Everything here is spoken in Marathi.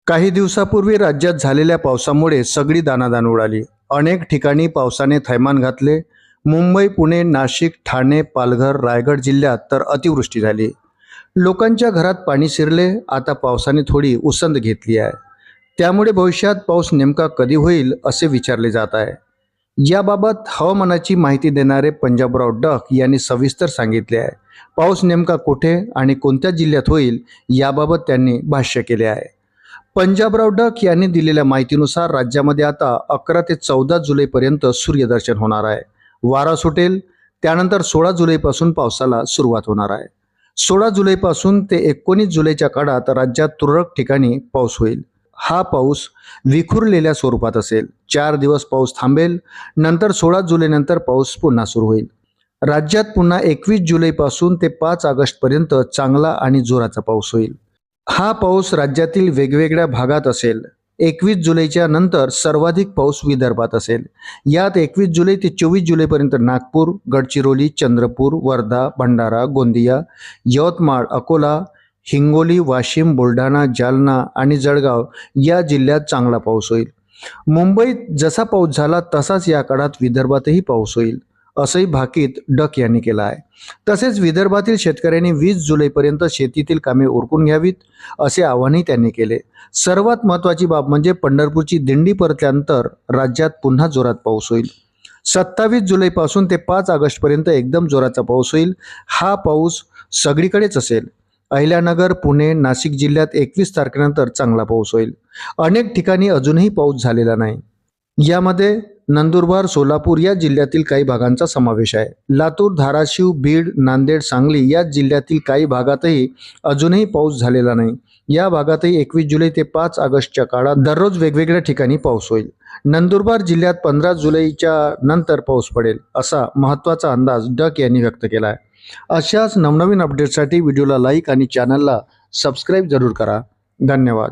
काही दिवसापूर्वी राज्यात झालेल्या पावसामुळे सगळी दाणादाण उडाली। अनेक ठिकाणी पावसाने थैमान घातले। मुंबई, पुणे, नाशिक, ठाणे, पालघर, रायगड जिल्ह्यात तर अतिवृष्टी झाली। लोकांच्या घरात पाणी शिरले। आता पावसाने थोडी उसंत घेतली आहे। त्यामुळे भविष्यात पाऊस नेमका कधी होईल असे विचारले जात आहे। याबाबत हवामानाची माहिती देणारे पंजाबराव डक यांनी सविस्तर सांगितले आहे। पाऊस नेमका कुठे आणि कोणत्या जिल्ह्यात होईल याबाबत त्यांनी भाष्य केले आहे। पंजाबराव डक यांनी दिलेल्या माहितीनुसार राज्यामध्ये आता 11 ते 14 जुलैपर्यंत सूर्यदर्शन होणार आहे। वारा सुटेल। त्यानंतर 16 जुलैपासून पावसाला सुरुवात होणार आहे। 16 जुलैपासून ते 19 जुलैच्या काळात राज्यात तुरळक ठिकाणी पाऊस होईल। हा पाऊस विखुरलेल्या स्वरूपात असेल। 4 दिवस पाऊस थांबेल। नंतर 16 जुलैनंतर पाऊस पुन्हा सुरू होईल। राज्यात पुन्हा 21 जुलैपासून ते 5 ऑगस्टपर्यंत चांगला आणि जोराचा पाऊस होईल। हा पाऊस राज्यातील वेगवेगळ्या भागात असेल। 21 जुलैच्या नंतर सर्वाधिक पाऊस विदर्भात असेल। यात 21 जुलै ते 24 जुलैपर्यंत नागपूर, गडचिरोली, चंद्रपूर, वर्धा, भंडारा, गोंदिया, यवतमाळ, अकोला, हिंगोली, वाशिम, बुलढाणा, जालना आणि जळगाव या जिल्ह्यात चांगला पाऊस होईल। मुंबईत जसा पाऊस झाला तसाच या काळात विदर्भातही पाऊस होईल, असंही भाकीत डक यांनी केलं आहे। तसेच विदर्भातील शेतकऱ्यांनी 20 जुलैपर्यंत शेतीतील कामे उरकून घ्यावीत असे आवाहनही त्यांनी केले। सर्वात महत्त्वाची बाब म्हणजे पंढरपूरची दिंडी परतल्यानंतर राज्यात पुन्हा जोरात पाऊस होईल। 27 जुलैपासून ते 5 ऑगस्टपर्यंत एकदम जोराचा पाऊस होईल। हा पाऊस सगळीकडेच असेल। अहिल्यानगर, पुणे, नाशिक जिल्ह्यात 21 तारखेनंतर चांगला पाऊस होईल। अनेक ठिकाणी अजूनही पाऊस झालेला नाही। यामध्ये नंदुरबार, सोलापूर या जिल्ह्यातील काही भागांचा समावेश आहे। लातूर, धाराशिव, बीड, नांदेड, सांगली या जिल्ह्यातील काही भागातही अजूनही पाऊस झालेला नाही। या भागातही 21 जुलै ते 5 ऑगस्टच्या काळात दररोज वेगवेगळ्या ठिकाणी पाऊस होईल। नंदुरबार जिल्ह्यात 15 जुलैच्या नंतर पाऊस पडेल असा महत्त्वाचा अंदाज डक यांनी व्यक्त केला आहे। अशाच नवनवीन अपडेट्ससाठी व्हिडिओला लाईक आणि चॅनलला सबस्क्राईब जरूर करा। धन्यवाद।